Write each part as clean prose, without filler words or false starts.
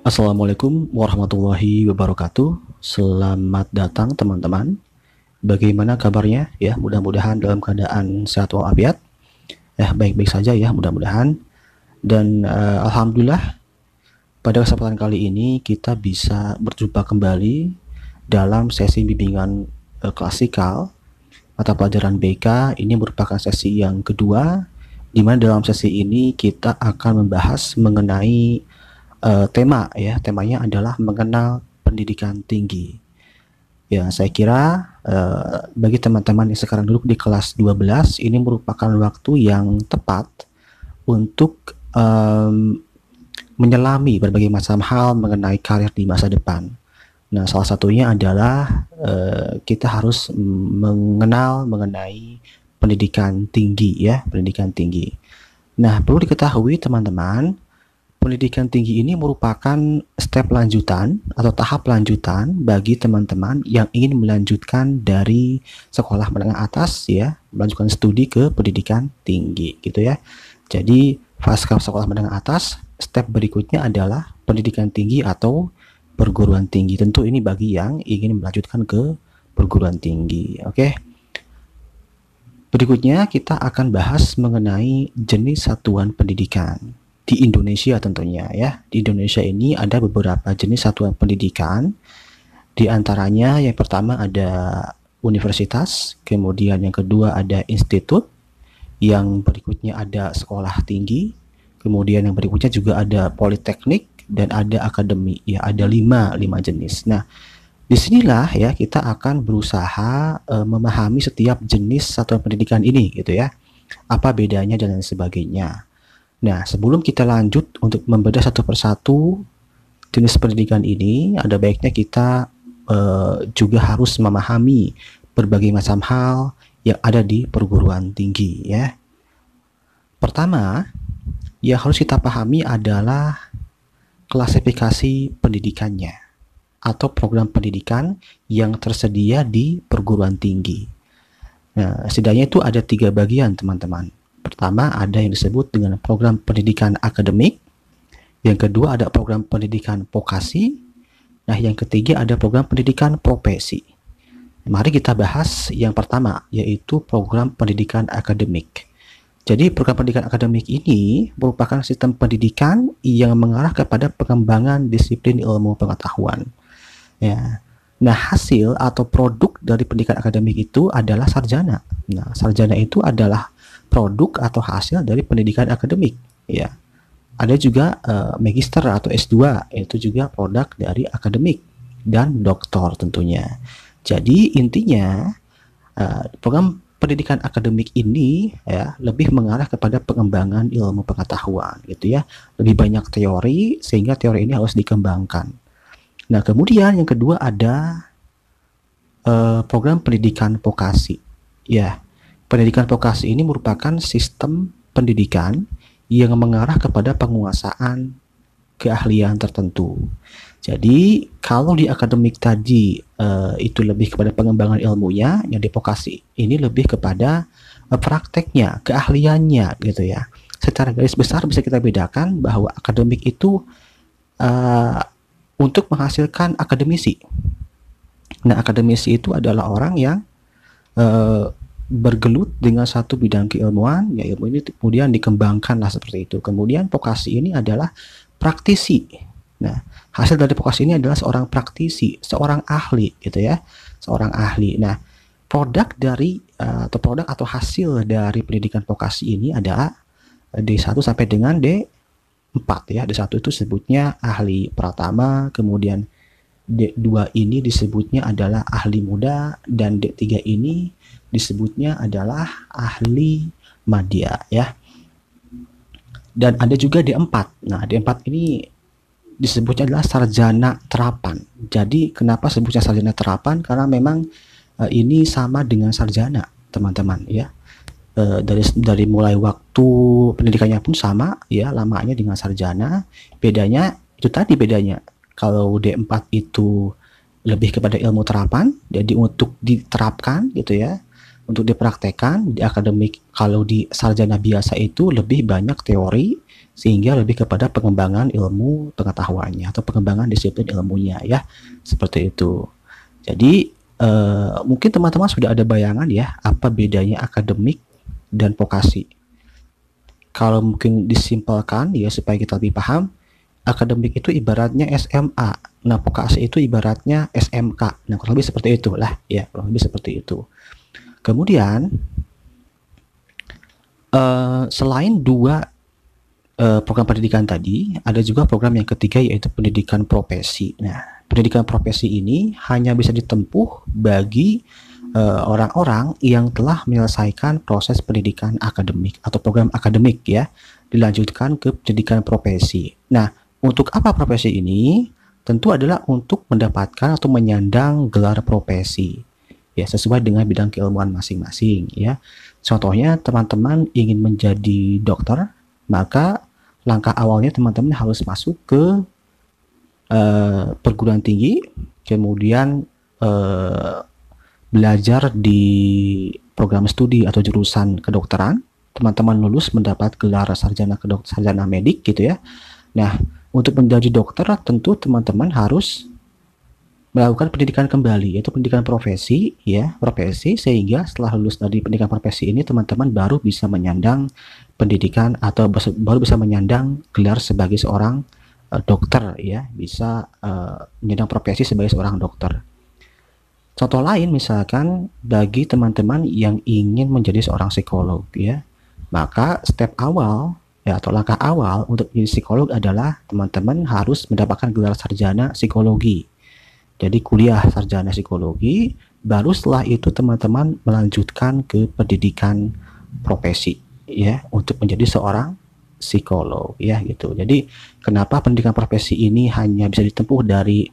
Assalamualaikum warahmatullahi wabarakatuh. Selamat datang teman-teman. Bagaimana kabarnya? Ya, mudah-mudahan dalam keadaan sehat walafiat. Ya, baik-baik saja ya, mudah-mudahan. Dan alhamdulillah pada kesempatan kali ini kita bisa berjumpa kembali dalam sesi bimbingan klasikal mata pelajaran BK. Ini merupakan sesi yang kedua, di mana dalam sesi ini kita akan membahas mengenai tema ya, temanya adalah mengenal pendidikan tinggi. Ya, saya kira bagi teman-teman yang sekarang duduk di kelas 12 ini merupakan waktu yang tepat untuk menyelami berbagai macam hal mengenai karir di masa depan. Nah, salah satunya adalah kita harus mengenal mengenai pendidikan tinggi ya, pendidikan tinggi. Nah, perlu diketahui teman-teman, pendidikan tinggi ini merupakan step lanjutan atau tahap lanjutan bagi teman-teman yang ingin melanjutkan dari sekolah menengah atas ya, melanjutkan studi ke pendidikan tinggi gitu ya. Jadi pasca sekolah menengah atas, step berikutnya adalah pendidikan tinggi atau perguruan tinggi. Tentu ini bagi yang ingin melanjutkan ke perguruan tinggi. Oke. Berikutnya kita akan bahas mengenai jenis satuan pendidikan di Indonesia tentunya ya. Di Indonesia ini ada beberapa jenis satuan pendidikan. Di antaranya yang pertama ada universitas, kemudian yang kedua ada institut, yang berikutnya ada sekolah tinggi, kemudian yang berikutnya juga ada politeknik dan ada akademi. Ya, ada lima jenis. Nah, disinilah ya kita akan berusaha memahami setiap jenis satuan pendidikan ini gitu ya. Apa bedanya dan lain sebagainya. Nah, sebelum kita lanjut untuk membedah satu persatu jenis pendidikan ini, ada baiknya kita juga harus memahami berbagai macam hal yang ada di perguruan tinggi ya. Pertama, yang harus kita pahami adalah klasifikasi pendidikannya atau program pendidikan yang tersedia di perguruan tinggi. Nah, setidaknya itu ada 3 bagian teman-teman. Pertama ada yang disebut dengan program pendidikan akademik, yang kedua ada program pendidikan vokasi, nah yang ketiga ada program pendidikan profesi. Mari kita bahas yang pertama, yaitu program pendidikan akademik. Jadi program pendidikan akademik ini merupakan sistem pendidikan yang mengarah kepada pengembangan disiplin ilmu pengetahuan. Ya. Nah, hasil atau produk dari pendidikan akademik itu adalah sarjana. Nah, sarjana itu adalah produk atau hasil dari pendidikan akademik ya. Ada juga magister atau S2, itu juga produk dari akademik, dan doktor tentunya. Jadi intinya program pendidikan akademik ini ya lebih mengarah kepada pengembangan ilmu pengetahuan gitu ya. Lebih banyak teori sehingga teori ini harus dikembangkan. Nah, kemudian yang kedua ada program pendidikan vokasi ya. Pendidikan vokasi ini merupakan sistem pendidikan yang mengarah kepada penguasaan keahlian tertentu. Jadi kalau di akademik tadi itu lebih kepada pengembangan ilmunya, yang di vokasi ini lebih kepada prakteknya, keahliannya gitu ya. Secara garis besar bisa kita bedakan bahwa akademik itu untuk menghasilkan akademisi. Nah, akademisi itu adalah orang yang bergelut dengan satu bidang keilmuan, ya ilmu ini kemudian dikembangkanlah seperti itu. Kemudian vokasi ini adalah praktisi. Nah, hasil dari vokasi ini adalah seorang praktisi, seorang ahli gitu ya, seorang ahli. Nah, produk dari produk atau hasil dari pendidikan vokasi ini adalah D1 sampai dengan D4 ya. D1 itu sebutnya ahli pratama, kemudian D2 ini disebutnya adalah ahli muda, dan D3 ini disebutnya adalah ahli madya ya. Dan ada juga D4. Nah, D4 ini disebutnya adalah sarjana terapan. Jadi kenapa sebutnya sarjana terapan? Karena memang ini sama dengan sarjana, teman-teman ya. Dari mulai waktu pendidikannya pun sama ya, lamanya dengan sarjana. Bedanya itu tadi bedanya. Kalau D4 itu lebih kepada ilmu terapan, jadi untuk diterapkan gitu ya, untuk dipraktekkan. Di akademik kalau di sarjana biasa itu lebih banyak teori sehingga lebih kepada pengembangan ilmu pengetahuannya atau pengembangan disiplin ilmunya ya, seperti itu. Jadi mungkin teman-teman sudah ada bayangan ya apa bedanya akademik dan vokasi. Kalau mungkin disimpelkan ya supaya kita lebih paham, akademik itu ibaratnya SMA, nah vokasi itu ibaratnya SMK. Nah kurang lebih seperti itulah ya, kurang lebih seperti itu. Kemudian selain dua program pendidikan tadi, ada juga program yang ketiga yaitu pendidikan profesi. Nah, pendidikan profesi ini hanya bisa ditempuh bagi orang-orang yang telah menyelesaikan proses pendidikan akademik atau program akademik ya, dilanjutkan ke pendidikan profesi. Nah, untuk apa profesi ini? Tentu adalah untuk mendapatkan atau menyandang gelar profesi ya, sesuai dengan bidang keilmuan masing-masing ya. Contohnya teman-teman ingin menjadi dokter, maka langkah awalnya teman-teman harus masuk ke perguruan tinggi, kemudian belajar di program studi atau jurusan kedokteran, teman-teman lulus mendapat gelar sarjana sarjana medik gitu ya. Nah, untuk menjadi dokter tentu teman-teman harus melakukan pendidikan kembali, yaitu pendidikan profesi ya, profesi, sehingga setelah lulus dari pendidikan profesi ini teman-teman baru bisa menyandang pendidikan atau baru bisa menyandang gelar sebagai seorang dokter ya, bisa menyandang profesi sebagai seorang dokter. Contoh lain misalkan bagi teman-teman yang ingin menjadi seorang psikolog ya, maka step awal ya atau langkah awal untuk menjadi psikolog adalah teman-teman harus mendapatkan gelar sarjana psikologi. Jadi kuliah sarjana psikologi, baru setelah itu teman-teman melanjutkan ke pendidikan profesi ya untuk menjadi seorang psikolog ya gitu. Jadi kenapa pendidikan profesi ini hanya bisa ditempuh dari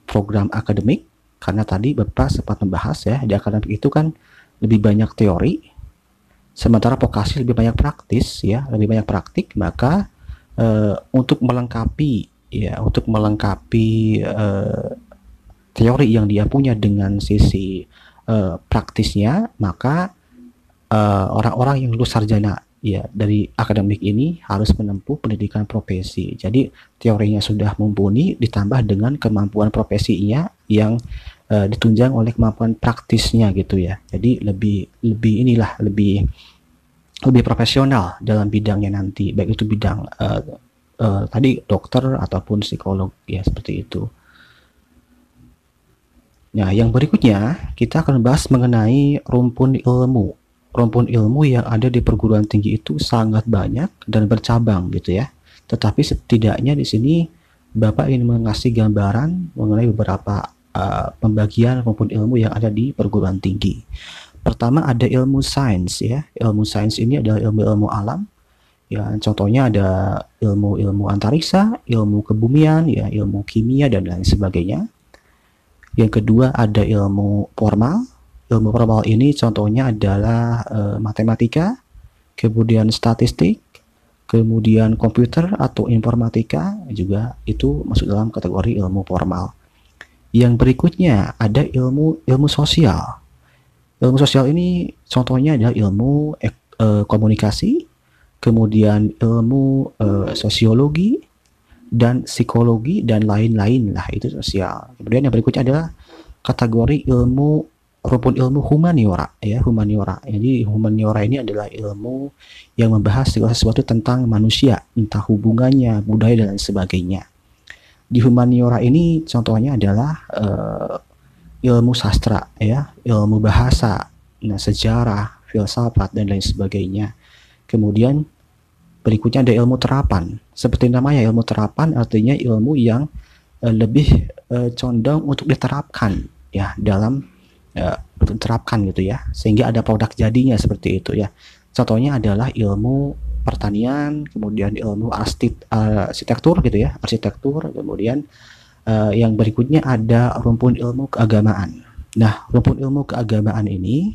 program akademik? Karena tadi Bapak sempat membahas ya, di akademik itu kan lebih banyak teori, sementara vokasi lebih banyak praktis ya, lebih banyak praktik. Maka untuk melengkapi teori yang dia punya dengan sisi praktisnya, maka orang-orang yang lulus sarjana ya dari akademik ini harus menempuh pendidikan profesi. Jadi teorinya sudah mumpuni ditambah dengan kemampuan profesinya yang ditunjang oleh kemampuan praktisnya gitu ya. Jadi lebih profesional dalam bidangnya nanti, baik itu bidang tadi dokter ataupun psikolog ya, seperti itu. Nah, yang berikutnya kita akan bahas mengenai rumpun ilmu. Rumpun ilmu yang ada di perguruan tinggi itu sangat banyak dan bercabang gitu ya. Tetapi setidaknya di sini Bapak ingin mengasih gambaran mengenai beberapa pembagian rumpun ilmu yang ada di perguruan tinggi. Pertama ada ilmu sains ya. Ilmu sains ini adalah ilmu-ilmu alam. Ya, contohnya ada ilmu antariksa, ilmu kebumian, ya, ilmu kimia dan lain sebagainya. Yang kedua ada ilmu formal. Ilmu formal ini contohnya adalah matematika, kemudian statistik, kemudian komputer atau informatika, juga itu masuk dalam kategori ilmu formal. Yang berikutnya ada ilmu sosial. Ilmu sosial ini contohnya adalah ilmu komunikasi, kemudian ilmu sosiologi dan psikologi dan lain-lain lah, itu sosial. Kemudian yang berikutnya adalah kategori rumpun ilmu humaniora ya, humaniora. Jadi humaniora ini adalah ilmu yang membahas segala sesuatu tentang manusia, entah hubungannya, budaya dan lain sebagainya. Di humaniora ini contohnya adalah ilmu sastra ya, ilmu bahasa, sejarah, filsafat dan lain sebagainya. Kemudian berikutnya ada ilmu terapan. Seperti namanya, ilmu terapan artinya ilmu yang lebih condong untuk diterapkan ya, dalam diterapkan gitu ya, sehingga ada produk jadinya seperti itu ya. Contohnya adalah ilmu pertanian, kemudian ilmu arsitektur gitu ya, arsitektur. Kemudian yang berikutnya ada rumpun ilmu keagamaan. Nah, rumpun ilmu keagamaan ini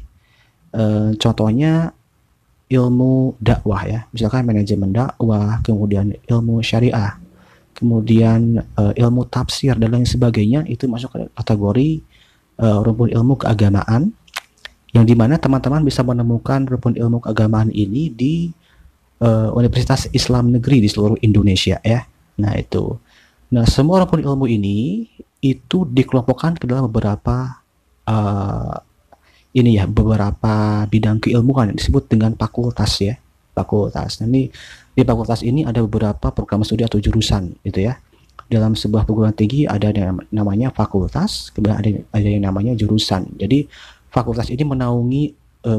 contohnya ilmu dakwah ya, misalkan manajemen dakwah, kemudian ilmu syariah, kemudian ilmu tafsir dan lain sebagainya, itu masuk ke kategori rumpun ilmu keagamaan, yang dimana teman-teman bisa menemukan rumpun ilmu keagamaan ini di Universitas Islam Negeri di seluruh Indonesia ya. Nah itu. Nah semua orang ilmu ini itu dikelompokkan ke dalam beberapa uh, ini ya, beberapa bidang keilmuan yang disebut dengan fakultas ya, fakultas. Nah, ini di fakultas ini ada beberapa program studi atau jurusan gitu ya. Dalam sebuah perguruan tinggi ada yang namanya fakultas, kemudian ada yang namanya jurusan. Jadi fakultas ini menaungi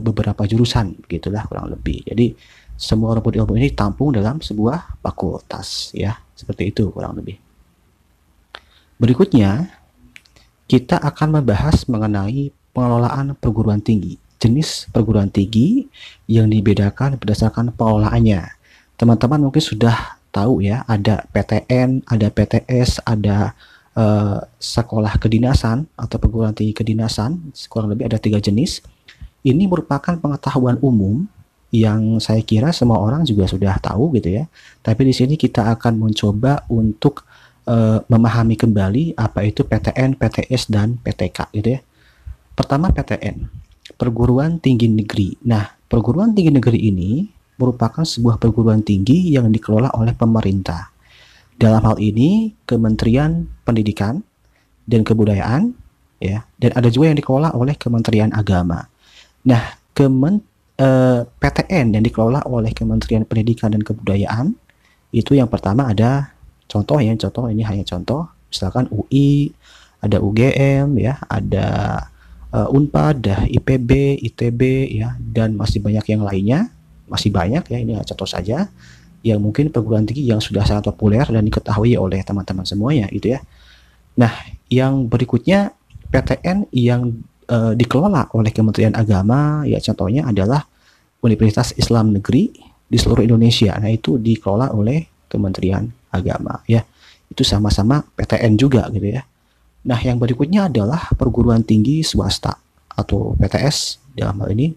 beberapa jurusan, begitulah kurang lebih. Jadi semua rumput ilmu ini tampung dalam sebuah fakultas ya, seperti itu kurang lebih. Berikutnya kita akan membahas mengenai pengelolaan perguruan tinggi, jenis perguruan tinggi yang dibedakan berdasarkan pengelolaannya. Teman-teman mungkin sudah tahu ya, ada PTN, ada PTS, ada sekolah kedinasan atau perguruan tinggi kedinasan, kurang lebih ada 3 jenis. Ini merupakan pengetahuan umum yang saya kira semua orang juga sudah tahu gitu ya. Tapi di sini kita akan mencoba untuk memahami kembali apa itu PTN, PTS, dan PTK gitu ya. Pertama PTN, perguruan tinggi negeri. Nah, perguruan tinggi negeri ini merupakan sebuah perguruan tinggi yang dikelola oleh pemerintah. Dalam hal ini Kementerian Pendidikan dan Kebudayaan ya, dan ada juga yang dikelola oleh Kementerian Agama. Nah, PTN yang dikelola oleh Kementerian Pendidikan dan Kebudayaan itu yang pertama ada contoh ya, contoh ini hanya contoh, misalkan UI, ada UGM ya, ada Unpad, ada IPB, ITB ya, dan masih banyak yang lainnya, masih banyak ya, ini contoh saja yang mungkin perguruan tinggi yang sudah sangat populer dan diketahui oleh teman-teman semuanya itu ya. Nah, yang berikutnya PTN yang dikelola oleh Kementerian Agama ya, contohnya adalah Universitas Islam Negeri di seluruh Indonesia. Nah, itu dikelola oleh Kementerian Agama ya. Itu sama-sama PTN juga gitu ya. Nah, yang berikutnya adalah perguruan tinggi swasta atau PTS dalam hal ini.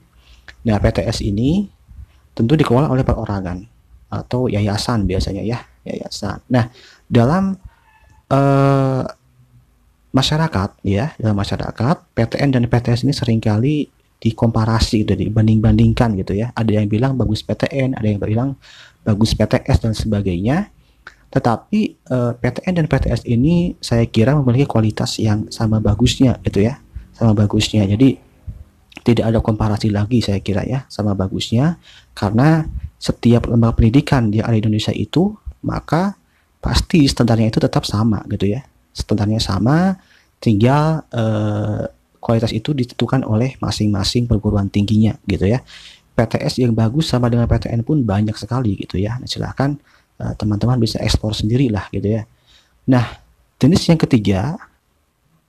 Nah, PTS ini tentu dikelola oleh perorangan atau yayasan biasanya ya, yayasan. Nah, dalam masyarakat ya, dalam masyarakat PTN dan PTS ini seringkali dikomparasi, dibanding-bandingkan gitu ya. Ada yang bilang bagus PTN, ada yang bilang bagus PTS dan sebagainya. Tetapi PTN dan PTS ini saya kira memiliki kualitas yang sama bagusnya gitu ya, sama bagusnya. Jadi tidak ada komparasi lagi saya kira ya, sama bagusnya, karena setiap lembaga pendidikan di Indonesia itu maka pasti standarnya itu tetap sama gitu ya, standarnya sama, tinggal kualitas itu ditentukan oleh masing-masing perguruan tingginya gitu ya. PTS yang bagus sama dengan PTN pun banyak sekali gitu ya. Nah, silahkan teman-teman bisa eksplor sendiri lah gitu ya. Nah, jenis yang ketiga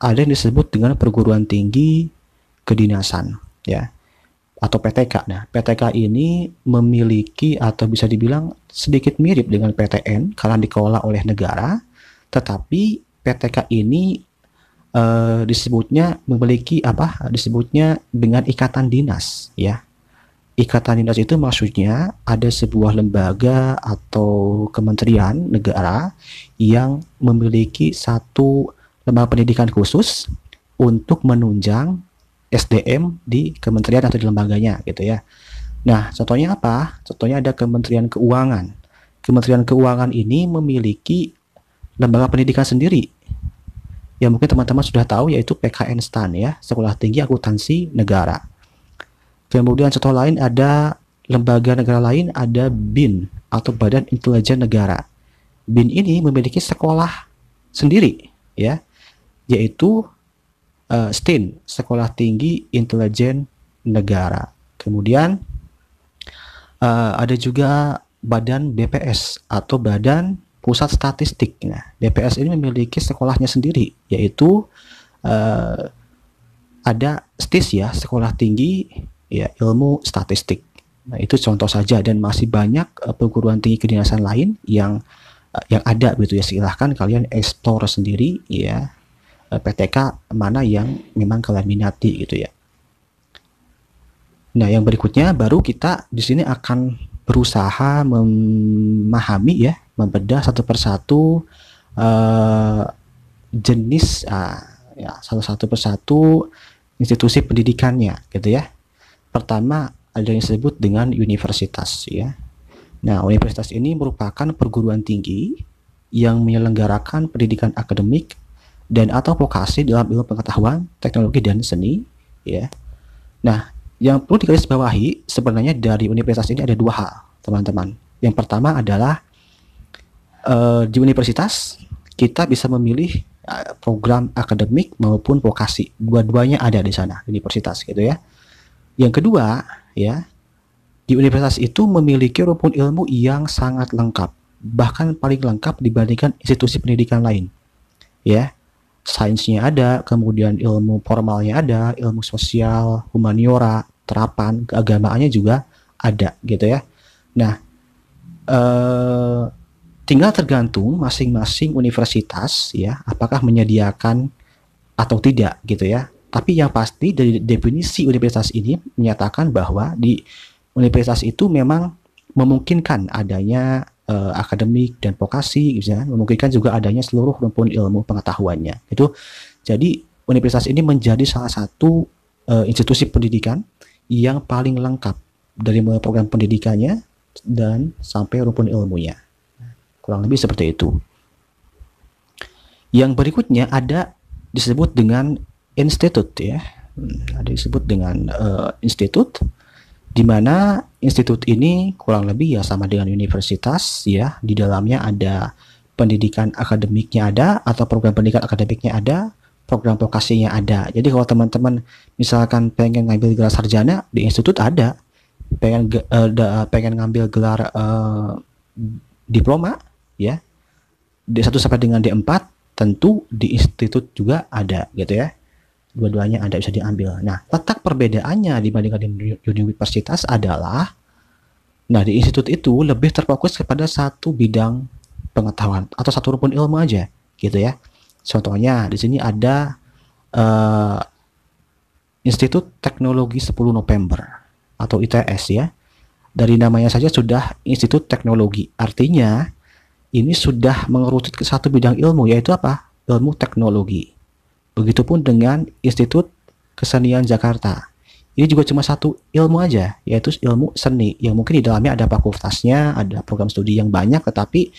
ada yang disebut dengan perguruan tinggi kedinasan ya, atau PTK. Nah, PTK ini memiliki atau bisa dibilang sedikit mirip dengan PTN karena dikelola oleh negara, tetapi PTK ini disebutnya memiliki disebutnya dengan ikatan dinas ya. Ikatan dinas itu maksudnya ada sebuah lembaga atau kementerian negara yang memiliki satu lembaga pendidikan khusus untuk menunjang SDM di kementerian atau di lembaganya gitu ya. Nah, contohnya apa? Contohnya ada Kementerian Keuangan. Kementerian Keuangan ini memiliki lembaga pendidikan sendiri yang mungkin teman-teman sudah tahu, yaitu PKN STAN ya, Sekolah Tinggi Akuntansi Negara. Kemudian contoh lain ada lembaga negara lain, ada BIN atau Badan Intelijen Negara. BIN ini memiliki sekolah sendiri ya, yaitu STIN, Sekolah Tinggi Intelijen Negara. Kemudian ada juga Badan BPS atau Badan Pusat Statistik. Nah, BPS ini memiliki sekolahnya sendiri, yaitu ada STIS ya, Sekolah Tinggi ya Ilmu Statistik. Nah, itu contoh saja, dan masih banyak perguruan tinggi kedinasan lain yang ada gitu ya. Silahkan kalian explore sendiri ya, PTK mana yang memang kalian minati gitu ya. Nah, yang berikutnya baru kita di sini akan berusaha memahami ya, membedah satu persatu jenis ya, satu persatu institusi pendidikannya gitu ya. Pertama ada yang disebut dengan universitas ya. Nah, universitas ini merupakan perguruan tinggi yang menyelenggarakan pendidikan akademik dan atau vokasi dalam ilmu pengetahuan, teknologi, dan seni, ya. Nah, yang perlu digarisbawahi sebenarnya dari universitas ini ada dua hal, teman-teman. Yang pertama adalah di universitas kita bisa memilih program akademik maupun vokasi. Dua-duanya ada di sana, di universitas gitu ya. Yang kedua, ya, di universitas itu memiliki rumpun ilmu yang sangat lengkap, bahkan paling lengkap dibandingkan institusi pendidikan lain. Ya, sainsnya ada, kemudian ilmu formalnya ada, ilmu sosial, humaniora, terapan, keagamaannya juga ada gitu ya. Nah, tinggal tergantung masing-masing universitas ya, apakah menyediakan atau tidak gitu ya. Tapi yang pasti dari definisi universitas ini menyatakan bahwa di universitas itu memang memungkinkan adanya akademik dan vokasi, gitu ya. Memungkinkan juga adanya seluruh rumpun ilmu pengetahuannya. Itu jadi universitas ini menjadi salah satu institusi pendidikan yang paling lengkap dari mulai program pendidikannya dan sampai rumpun ilmunya. Kurang lebih seperti itu. Yang berikutnya ada disebut dengan institut ya. Ada disebut dengan institut, di mana institut ini kurang lebih ya sama dengan universitas ya. Di dalamnya ada pendidikan akademiknya ada, atau program pendidikan akademiknya ada, program vokasinya ada. Jadi kalau teman-teman misalkan pengen ngambil gelar sarjana di institut ada, pengen ngambil gelar diploma ya, D1 sampai dengan D4 tentu di institut juga ada gitu ya. Dua-duanya ada, bisa diambil. Nah, letak perbedaannya dibandingkan di universitas adalah, nah di institut itu lebih terfokus kepada satu bidang pengetahuan atau satu rumpun ilmu aja gitu ya. Contohnya di sini ada Institut Teknologi 10 November atau ITS ya. Dari namanya saja sudah Institut Teknologi. Artinya ini sudah mengerucut ke satu bidang ilmu, yaitu apa? Ilmu teknologi. Begitupun dengan Institut Kesenian Jakarta. Ini juga cuma satu ilmu aja, yaitu ilmu seni, yang mungkin di dalamnya ada fakultasnya, ada program studi yang banyak, tetapi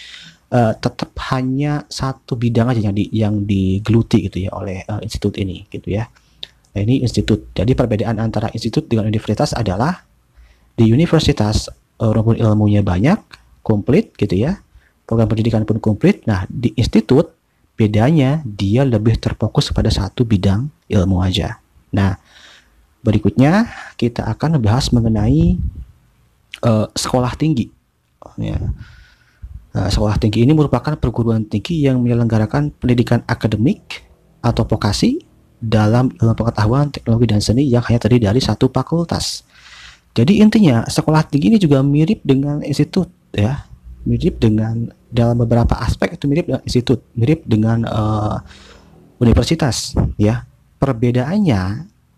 tetap hanya satu bidang aja yang digeluti gitu ya oleh institut ini gitu ya. Nah, ini institut. Jadi perbedaan antara institut dengan universitas adalah di universitas rumpun ilmunya banyak, komplit gitu ya. Program pendidikan pun komplit. Nah, di institut bedanya dia lebih terfokus pada satu bidang ilmu aja. Nah, berikutnya kita akan membahas mengenai sekolah tinggi. Ya. Sekolah tinggi ini merupakan perguruan tinggi yang menyelenggarakan pendidikan akademik atau vokasi dalam ilmu pengetahuan, teknologi, dan seni yang hanya terdiri dari satu fakultas. Jadi intinya sekolah tinggi ini juga mirip dengan institut ya. Mirip dengan dalam beberapa aspek itu mirip dengan institut, mirip dengan universitas ya.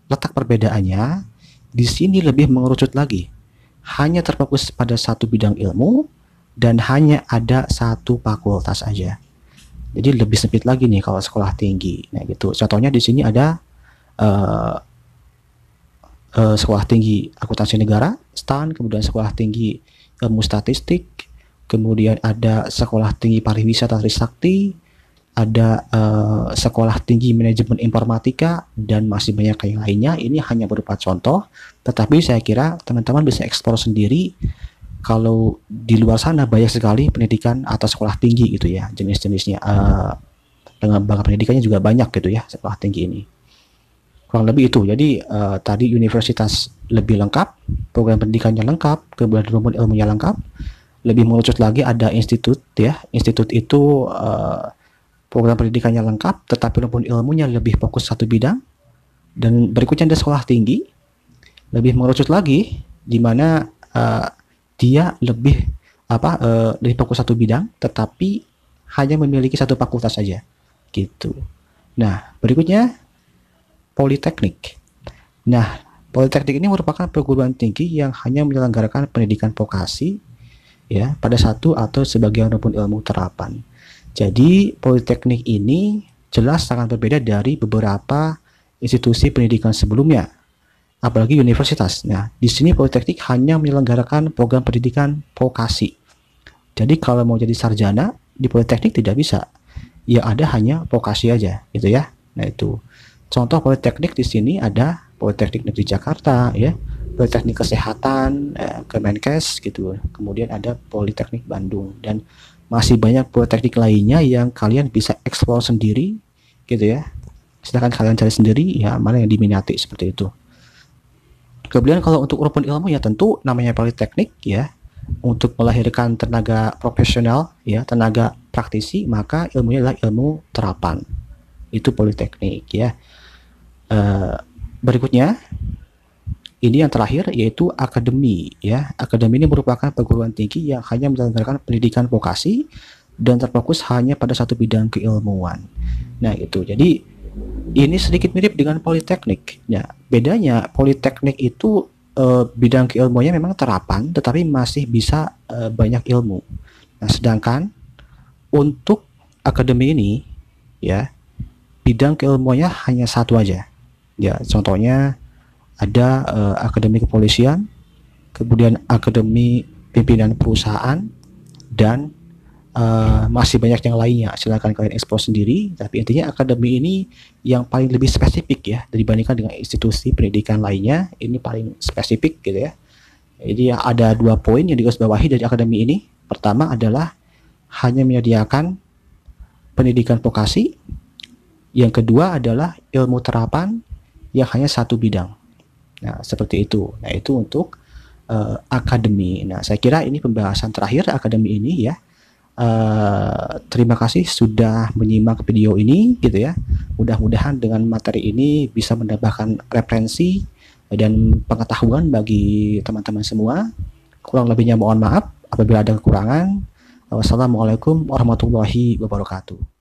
Letak perbedaannya di sini lebih mengerucut lagi. Hanya terfokus pada satu bidang ilmu dan hanya ada satu fakultas aja. Jadi lebih sempit lagi nih kalau sekolah tinggi. Nah gitu. Contohnya di sini ada sekolah tinggi akuntansi negara, STAN, kemudian sekolah tinggi ilmu statistik, kemudian ada sekolah tinggi pariwisata Trisakti, ada sekolah tinggi manajemen informatika, dan masih banyak yang lainnya. Ini hanya berupa contoh, tetapi saya kira teman-teman bisa eksplor sendiri. Kalau di luar sana banyak sekali pendidikan atau sekolah tinggi gitu ya, jenis-jenisnya. Lembaga pendidikannya juga banyak gitu ya, sekolah tinggi ini. Kurang lebih itu. Jadi tadi universitas lebih lengkap, program pendidikannya lengkap, kemudian rumpun ilmunya lengkap. Lebih mengerucut lagi ada institut ya. Institut itu program pendidikannya lengkap, tetapi rumpun ilmunya lebih fokus satu bidang. Dan berikutnya ada sekolah tinggi, lebih mengerucut lagi, di mana dia lebih fokus satu bidang, tetapi hanya memiliki satu fakultas saja, gitu. Nah, berikutnya Politeknik. Nah, Politeknik ini merupakan perguruan tinggi yang hanya menyelenggarakan pendidikan vokasi ya pada satu atau sebagian rumpun ilmu terapan. Jadi Politeknik ini jelas sangat berbeda dari beberapa institusi pendidikan sebelumnya. apalagi universitas. Nah, di sini Politeknik hanya menyelenggarakan program pendidikan vokasi. Jadi kalau mau jadi sarjana di Politeknik tidak bisa. Yang ada hanya vokasi aja, gitu ya. Nah, itu. Contoh Politeknik di sini ada Politeknik Negeri Jakarta, ya, Politeknik Kesehatan, Kemenkes, gitu. Kemudian ada Politeknik Bandung dan masih banyak politeknik lainnya yang kalian bisa eksplor sendiri, gitu ya. Silahkan kalian cari sendiri, ya, mana yang diminati seperti itu. Kemudian kalau untuk rumpun ilmu ya tentu namanya politeknik ya, untuk melahirkan tenaga profesional ya, tenaga praktisi, maka ilmunya adalah ilmu terapan. Itu politeknik ya. Berikutnya ini yang terakhir yaitu akademi ya. Akademi ini merupakan perguruan tinggi yang hanya menyelenggarakan pendidikan vokasi dan terfokus hanya pada satu bidang keilmuan. Nah, itu. Jadi ini sedikit mirip dengan politeknik. Ya, bedanya politeknik itu bidang keilmuannya memang terapan, tetapi masih bisa banyak ilmu. Nah, sedangkan untuk akademi ini, ya, bidang keilmuannya hanya satu aja. Ya, contohnya ada akademi kepolisian, kemudian akademi pimpinan perusahaan, dan masih banyak yang lainnya. Silakan kalian eksplor sendiri, tapi intinya akademi ini yang paling lebih spesifik ya dibandingkan dengan institusi pendidikan lainnya. Ini paling spesifik gitu ya. Jadi ada 2 poin yang digarisbawahi dari akademi ini. Pertama adalah hanya menyediakan pendidikan vokasi. Yang kedua adalah ilmu terapan yang hanya satu bidang. Nah, seperti itu. Nah, itu untuk akademi. Nah, saya kira ini pembahasan terakhir akademi ini ya. Terima kasih sudah menyimak video ini gitu ya. Mudah-mudahan dengan materi ini bisa menambahkan referensi dan pengetahuan bagi teman-teman semua. Kurang lebihnya mohon maaf apabila ada kekurangan. Wassalamualaikum warahmatullahi wabarakatuh.